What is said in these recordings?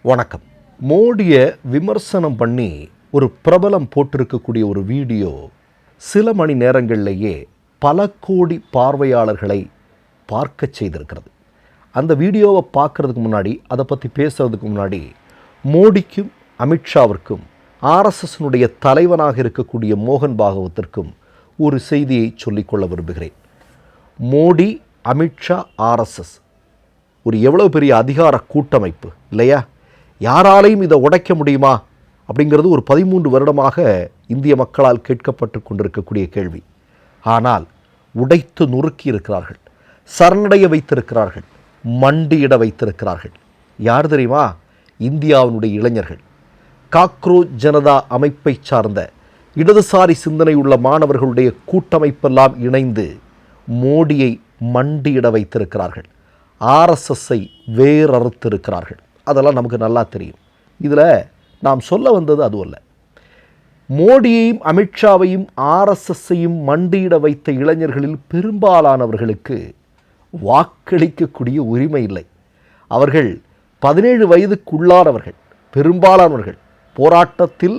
வணக்கம். மோடியை விமர்சனம் பண்ணி ஒரு பிரபலம் போட்டிருக்கக்கூடிய ஒரு வீடியோ சில மணி நேரங்களிலேயே பல கோடி பார்வையாளர்களை பார்க்க செய்திருக்கிறது. அந்த வீடியோவை பார்க்குறதுக்கு முன்னாடி, அதை பற்றி பேசுறதுக்கு முன்னாடி, மோடிக்கும் அமித்ஷாவிற்கும் ஆர்எஸ்எஸ்னுடைய தலைவனாக இருக்கக்கூடிய மோகன் பாகவத்திற்கும் ஒரு செய்தியை சொல்லிக்கொள்ள விரும்புகிறேன். மோடி, அமித்ஷா, ஆர்எஸ்எஸ் ஒரு எவ்வளோ பெரிய அதிகார கூட்டமைப்பு இல்லையா? யாராலையும் இதை உடைக்க முடியுமா அப்படிங்கிறது ஒரு 13 வருடமாக இந்திய மக்களால் கேட்கப்பட்டு கொண்டிருக்கக்கூடிய கேள்வி. ஆனால் உடைத்து நொறுக்கி இருக்கிறார்கள், சரணடைய வைத்திருக்கிறார்கள், மண்டியிட வைத்திருக்கிறார்கள். யார் தெரியுமா? இந்தியாவினுடைய இளைஞர்கள். காக்ரோச் ஜனதா அமைப்பை சார்ந்த இடதுசாரி சிந்தனை உள்ள மாணவர்களுடைய கூட்டமைப்பெல்லாம் இணைந்து மோடியை மண்டியிட வைத்திருக்கிறார்கள். ஆர்எஸ்எஸ்ஸை வேறறுத்திருக்கிறார்கள். அதெல்லாம் நமக்கு நல்லா தெரியும். இதில் நாம் சொல்ல வந்தது அதுவல்ல. மோடியையும் அமித்ஷாவையும் ஆர்எஸ்எஸ்ஸையும் மண்டியிட வைத்த இளைஞர்களில் பெரும்பாலானவர்களுக்கு வாக்களிக்கக்கூடிய உரிமை இல்லை. அவர்கள் 17 வயதுக்குள்ளானவர்கள். பெரும்பாலானவர்கள் போராட்டத்தில்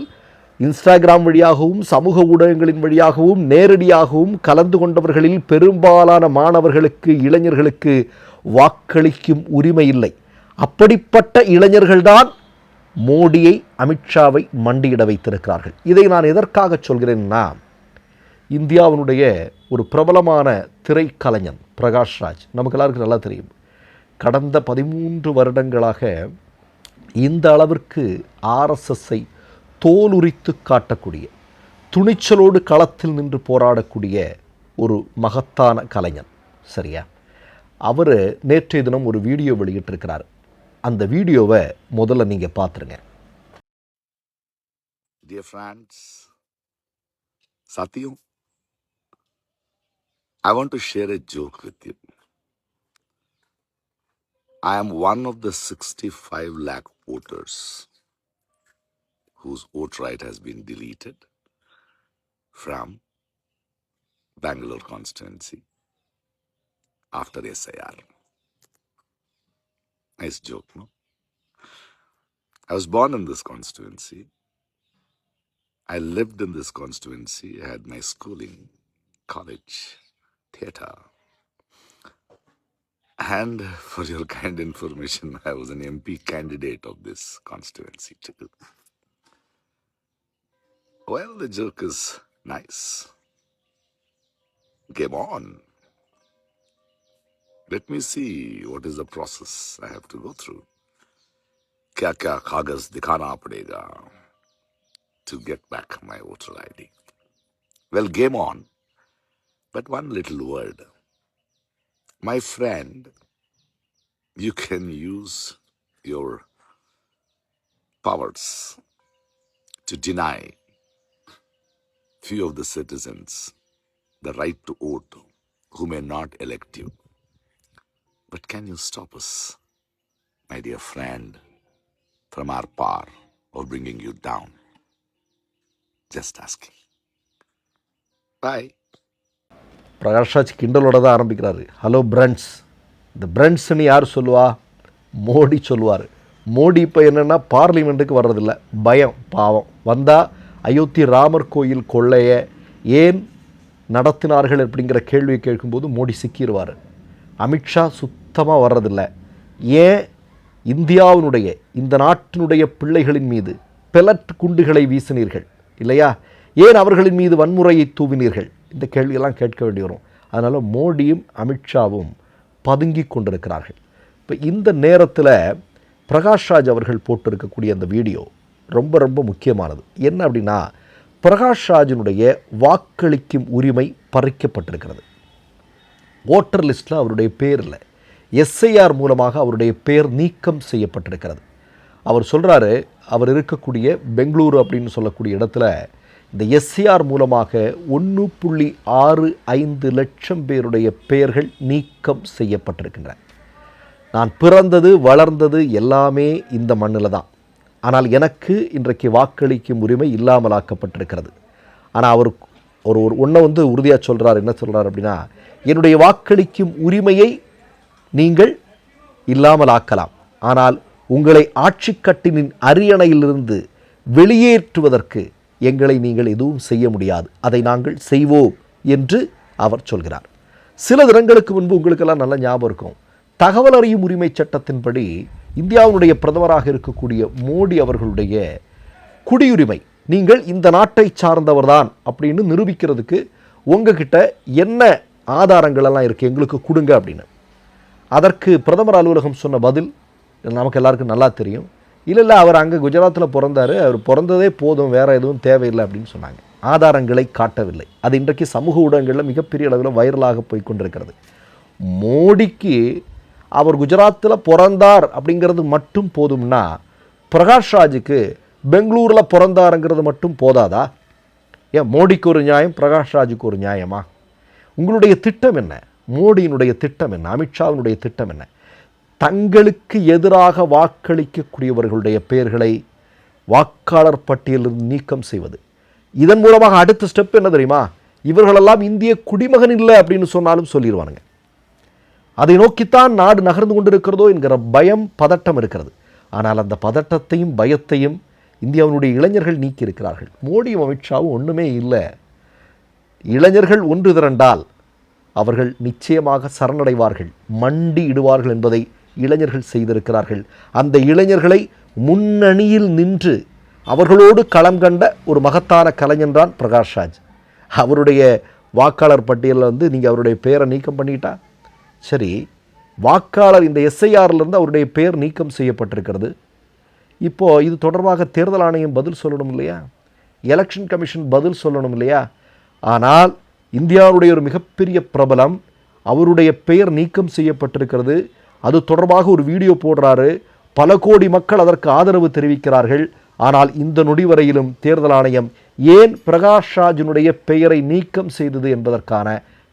இன்ஸ்டாகிராம் வழியாகவும் சமூக ஊடகங்களின் வழியாகவும் நேரடியாகவும் கலந்து கொண்டவர்களில் பெரும்பாலான மாணவர்களுக்கு, இளைஞர்களுக்கு வாக்களிக்கும் உரிமை இல்லை. அப்படிப்பட்ட இளைஞர்கள்தான் மோடியை, அமித்ஷாவை மண்டியிட வைத்திருக்கிறார்கள். இதை நான் எதற்காக சொல்கிறேன்னா, இந்தியாவினுடைய ஒரு பிரபலமான திரைக்கலைஞன் பிரகாஷ்ராஜ், நமக்கு எல்லாருக்கும் நல்லா தெரியும். கடந்த 13 வருடங்களாக இந்த அளவிற்கு ஆர்எஸ்எஸ்ஸை தோலுரித்து காட்டக்கூடிய, துணிச்சலோடு களத்தில் நின்று போராடக்கூடிய ஒரு மகத்தான கலைஞன். சரியா? அவர் நேற்றைய தினம் ஒரு வீடியோ வெளியிட்டிருக்கிறார். அந்த வீடியோவை முதல்ல நீங்க பார்த்துருங்க. Dear friends, Satyam, I want to share a joke with you. I am one of the 65 lakh voters whose vote right has been deleted from Bangalore constituency after SIR. Nice joke, no? I was born in this constituency. I lived in this constituency. I had my schooling, college, theatre. And for your kind information, I was an MP candidate of this constituency too. Well, the joke is nice. Game on. Let me see what is the process I have to go through. क्या क्या कागज दिखाना पड़ेगा to get back my voter ID. Well, game on. But one little word. My friend, you can use your powers to deny few of the citizens the right to vote who may not elect you. But can you stop us, my dear friend, from our power of bringing you down? Just asking. Bye. Prakash Raj கிண்டலோட தான் ஆரம்பிக்கிறாரு. Hello friends. இந்த பிரண்ட்ஸ்ன்னு யார் சொல்லுவா? மோடி சொல்லுவார். மோடி இப்போ என்னென்னா பார்லிமெண்ட்டுக்கு வர்றதில்ல, பயம், பாவம். வந்தால் அயோத்தி ராமர் கோயில் கொள்ளையை ஏன் நடத்தினார்கள் அப்படிங்கிற கேள்வியை கேட்கும்போது மோடி சிக்கிடுவார். அமித்ஷா சுத்தமாக வர்றதில்லை. ஏன் இந்தியாவினுடைய, இந்த நாட்டினுடைய பிள்ளைகளின் மீது பெலட் குண்டுகளை வீசினீர்கள் இல்லையா? ஏன் அவர்களின் மீது வன்முறையை தூவினீர்கள்? இந்த கேள்வியெல்லாம் கேட்க வேண்டி வரும். அதனால் மோடியும் அமித்ஷாவும் பதுங்கி கொண்டிருக்கிறார்கள். இப்போ இந்த நேரத்தில் பிரகாஷ்ராஜ் அவர்கள் போட்டிருக்கக்கூடிய அந்த வீடியோ ரொம்ப ரொம்ப முக்கியமானது. என்ன அப்படின்னா, பிரகாஷ்ராஜினுடைய வாக்களிக்கும் உரிமை பறிக்கப்பட்டிருக்கிறது. ஓட்டர் லிஸ்ட்டில் அவருடைய பேர் இல்லை. எஸ்ஐஆர் மூலமாக அவருடைய பெயர் நீக்கம் செய்யப்பட்டிருக்கிறது. அவர் சொல்கிறாரு, அவர் இருக்கக்கூடிய பெங்களூரு அப்படின்னு சொல்லக்கூடிய இடத்துல இந்த எஸ்ஐஆர் மூலமாக 1.65 லட்சம் பேருடைய பெயர்கள் நீக்கம் செய்யப்பட்டிருக்கின்றன. நான் பிறந்தது வளர்ந்தது எல்லாமே இந்த மண்ணில் தான். ஆனால் எனக்கு இன்றைக்கு வாக்களிக்கும் உரிமை இல்லாமலாக்கப்பட்டிருக்கிறது. ஆனால் அவர் ஒரு ஒன்றை உறுதியாக சொல்கிறார். என்ன சொல்கிறார் அப்படின்னா, என்னுடைய வாக்களிக்கும் உரிமையை நீங்கள் இல்லாமல் ஆக்கலாம், ஆனால் உங்களை ஆட்சி கட்டிலின் அரியணையிலிருந்து வெளியேற்றுவதற்கு எங்களை நீங்கள் எதுவும் செய்ய முடியாது, அதை நாங்கள் செய்வோம் என்று அவர் சொல்கிறார். சில தினங்களுக்கு முன்பு உங்களுக்கெல்லாம் நல்ல ஞாபகம் இருக்கும், தகவல் அறியும் உரிமை சட்டத்தின்படி இந்தியாவுடைய பிரதமராக இருக்கக்கூடிய மோடி அவர்களுடைய குடியுரிமை, நீங்கள் இந்த நாட்டை சார்ந்தவர்தான் அப்படின்னு நிரூபிக்கிறதுக்கு உங்ககிட்ட என்ன ஆதாரங்கள் எல்லாம் இருக்குது, எங்களுக்கு கொடுங்க அப்படின்னு. அதற்கு பிரதமர் அலுவலகம் சொன்ன பதில் நமக்கு எல்லாருக்கும் நல்லா தெரியும். இல்லை அவர் அங்கே குஜராத்தில் பிறந்தார், அவர் பிறந்ததே போதும், வேறு எதுவும் தேவையில்லை அப்படின்னு சொன்னாங்க. ஆதாரங்களை காட்டவில்லை. அது இன்றைக்கு சமூக ஊடகங்களில் மிகப்பெரிய அளவில் வைரலாக போய் கொண்டிருக்கிறது. மோடிக்கு அவர் குஜராத்தில் பிறந்தார் அப்படிங்கிறது மட்டும் போதும்னா, பிரகாஷ் ராஜுக்கு பெங்களூரில் பிறந்தாருங்கிறது மட்டும் போதாதா? ஏன் மோடிக்கு ஒரு நியாயம், பிரகாஷ் ராஜுக்கு ஒரு நியாயமா? உங்களுடைய திட்டம் என்ன? மோடியினுடைய திட்டம் என்ன? அமித்ஷாவினுடைய திட்டம் என்ன? தங்களுக்கு எதிராக வாக்களிக்கக்கூடியவர்களுடைய பெயர்களை வாக்காளர் பட்டியலில் நீக்கம் செய்வது. இதன் மூலமாக அடுத்த ஸ்டெப் என்ன தெரியுமா? இவர்களெல்லாம் இந்திய குடிமகன் இல்லை அப்படின்னு சொன்னாலும் சொல்லிடுவானுங்க. அதை நோக்கித்தான் நாடு நகர்ந்து கொண்டிருக்கிறதோ என்கிற பயம், பதட்டம் இருக்கிறது. ஆனால் அந்த பதட்டத்தையும் பயத்தையும் இந்தியாவினுடைய இளைஞர்கள் நீக்கி இருக்கிறார்கள். மோடியும் அமித்ஷாவும் ஒன்றுமே இல்லை. இளைஞர்கள் ஒன்று திரண்டால் அவர்கள் நிச்சயமாக சரணடைவார்கள், மண்டி இடுவார்கள் என்பதை இளைஞர்கள் செய்திருக்கிறார்கள். அந்த இளைஞர்களை முன்னணியில் நின்று அவர்களோடு களம் கண்ட ஒரு மகத்தான கலைஞன்தான் பிரகாஷ் ராஜ். அவருடைய வாக்காளர் பட்டியலில் நீங்கள் அவருடைய பெயரை நீக்கம் பண்ணிட்டா சரி, வாக்காளர் இந்த எஸ்ஐஆர்லேருந்து அவருடைய பெயர் நீக்கம் செய்யப்பட்டிருக்கிறது. இப்போது இது தொடர்பாக தேர்தல் ஆணையம் பதில் சொல்லணும் இல்லையா? எலெக்ஷன் கமிஷன் பதில் சொல்லணும் இல்லையா? ஆனால் இந்தியாவுடைய ஒரு மிகப்பெரிய பிரபலம், அவருடைய பெயர் நீக்கம் செய்யப்பட்டிருக்கிறது, அது தொடர்பாக ஒரு வீடியோ போடுறாரு, பல கோடி மக்கள் அதற்கு ஆதரவு தெரிவிக்கிறார்கள். ஆனால் இந்த நொடி வரையிலும் தேர்தல் ஆணையம் ஏன் பிரகாஷ் ராஜினுடைய பெயரை நீக்கம் செய்தது என்பதற்கான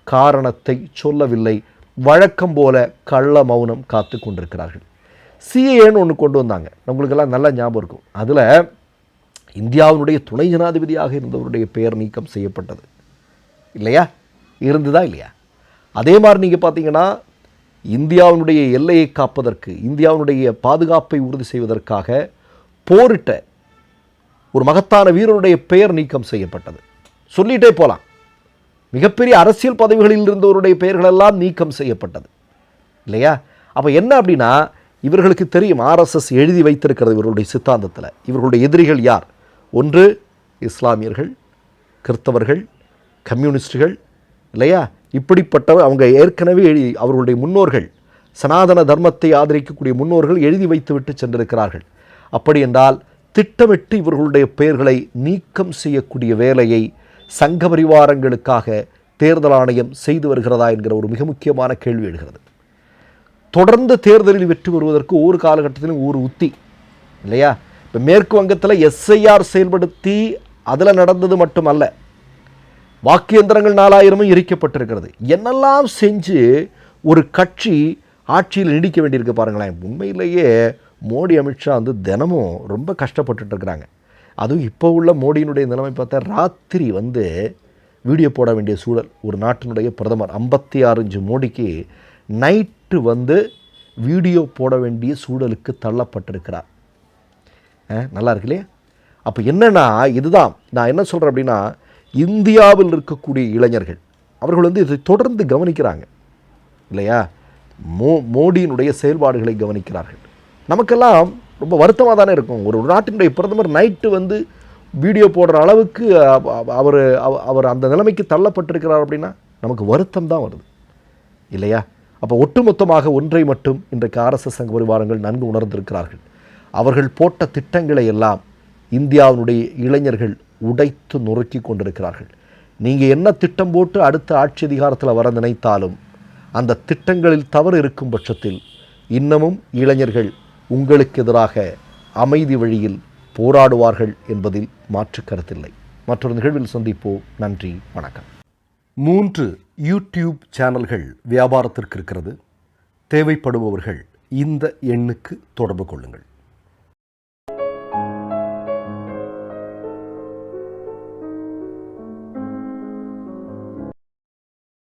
காரணத்தை சொல்லவில்லை. வழக்கம் போல கள்ள மௌனம் காத்து கொண்டிருக்கிறார்கள். சிஏன்னு ஒன்று கொண்டு வந்தாங்க, நம்மளுக்கெல்லாம் நல்லா ஞாபகம் இருக்கும். அதில் இந்தியாவினுடைய துணை ஜனாதிபதியாக இருந்தவருடைய பெயர் நீக்கம் செய்யப்பட்டது இல்லையா? இருந்துதா இல்லையா? அதே மாதிரி நீங்கள் பார்த்தீங்கன்னா, இந்தியாவினுடைய எல்லையை காப்பதற்கு, இந்தியாவினுடைய பாதுகாப்பை உறுதி செய்வதற்காக போரிட்ட ஒரு மகத்தான வீரருடைய பெயர் நீக்கம் செய்யப்பட்டது. சொல்லிகிட்டே போகலாம். மிகப்பெரிய அரசியல் பதவிகளில் இருந்தவருடைய பெயர்களெல்லாம் நீக்கம் செய்யப்பட்டது இல்லையா? அப்போ என்ன அப்படின்னா, இவர்களுக்கு தெரியும், ஆர்எஸ்எஸ் எழுதி வைத்திருக்கிறது இவர்களுடைய சித்தாந்தத்தில், இவர்களுடைய எதிரிகள் யார்? ஒன்று இஸ்லாமியர்கள், கிறிஸ்தவர்கள், கம்யூனிஸ்டுகள் இல்லையா? இப்படிப்பட்டவர் அவங்க ஏற்கனவே அவர்களுடைய முன்னோர்கள், சனாதன தர்மத்தை ஆதரிக்கக்கூடிய முன்னோர்கள் எழுதி வைத்துவிட்டு சென்றிருக்கிறார்கள். அப்படி என்றால் திட்டமிட்டு இவர்களுடைய பெயர்களை நீக்கம் செய்யக்கூடிய வேலையை சங்க பரிவாரங்களுக்காக தேர்தல் ஆணையம் செய்து வருகிறதா என்கிற ஒரு மிக முக்கியமான கேள்வி எழுகிறது. தொடர்ந்து தேர்தலில் வெற்றி பெறுவதற்கு ஒவ்வொரு காலகட்டத்திலும் ஒரு உத்தி இல்லையா? இப்போ மேற்கு வங்கத்தில் எஸ்ஐஆர் செயல்படுத்தி அதில் நடந்தது மட்டுமல்ல, வாக்கு எந்திரங்கள் 4000 எரிக்கப்பட்டிருக்கிறது. என்னெல்லாம் செஞ்சு ஒரு கட்சி ஆட்சியில் நீடிக்க வேண்டியிருக்கு பாருங்களேன். உண்மையிலேயே மோடி அமித்ஷா தினமும் ரொம்ப கஷ்டப்பட்டுட்டு இருக்கிறாங்க. அதுவும் இப்போ உள்ள மோடியினுடைய நிலைமை பார்த்தா, ராத்திரி வீடியோ போட வேண்டிய சூழல். ஒரு நாட்டினுடைய பிரதமர் 56 இன்ச்சு மோடிக்கு நைட்டு வீடியோ போட வேண்டிய சூழலுக்கு தள்ளப்பட்டிருக்கிறார். நல்லா இருக்கு இல்லையா? அப்போ என்னென்னா, இதுதான் நான் என்ன சொல்கிறேன் அப்படின்னா, இந்தியாவில் இருக்கக்கூடிய இளைஞர்கள் அவர்கள் இதை தொடர்ந்து கவனிக்கிறாங்க இல்லையா? மோடியினுடைய செயல்பாடுகளை கவனிக்கிறார்கள். நமக்கெல்லாம் ரொம்ப வருத்தமாக தானே இருக்கும். ஒரு நாட்டினுடைய பிரதமர் நைட்டு வீடியோ போடுற அளவுக்கு அவர் அந்த நிலைமைக்கு தள்ளப்பட்டிருக்கிறார் அப்படின்னா நமக்கு வருத்தம் தான் வருது இல்லையா? அப்போ ஒட்டுமொத்தமாக ஒன்றை மட்டும் இன்றைக்கு ஆர்எஸ்எஸ் சங்க பரிவாரங்கள் நன்கு உணர்ந்திருக்கிறார்கள். அவர்கள் போட்ட திட்டங்களை எல்லாம் இந்தியாவினுடைய இளைஞர்கள் உடைத்து நொறுக்கி கொண்டிருக்கிறார்கள். நீங்கள் என்ன திட்டம் போட்டு அடுத்த ஆட்சி அதிகாரத்தில் வர நினைத்தாலும் அந்த திட்டங்களில் தவறு இருக்கும் பட்சத்தில் இன்னமும் இளைஞர்கள் உங்களுக்கு எதிராக அமைதி வழியில் போராடுவார்கள் என்பதில் மாற்று கருத்தில்லை. மற்றொரு நிகழ்வில் சந்திப்போம். நன்றி, வணக்கம். 3 யூடியூப் சேனல்கள் வியாபாரத்திற்கு இருக்கிறது. தேவைப்படுபவர்கள் இந்த எண்ணுக்கு தொடர்பு கொள்ளுங்கள்.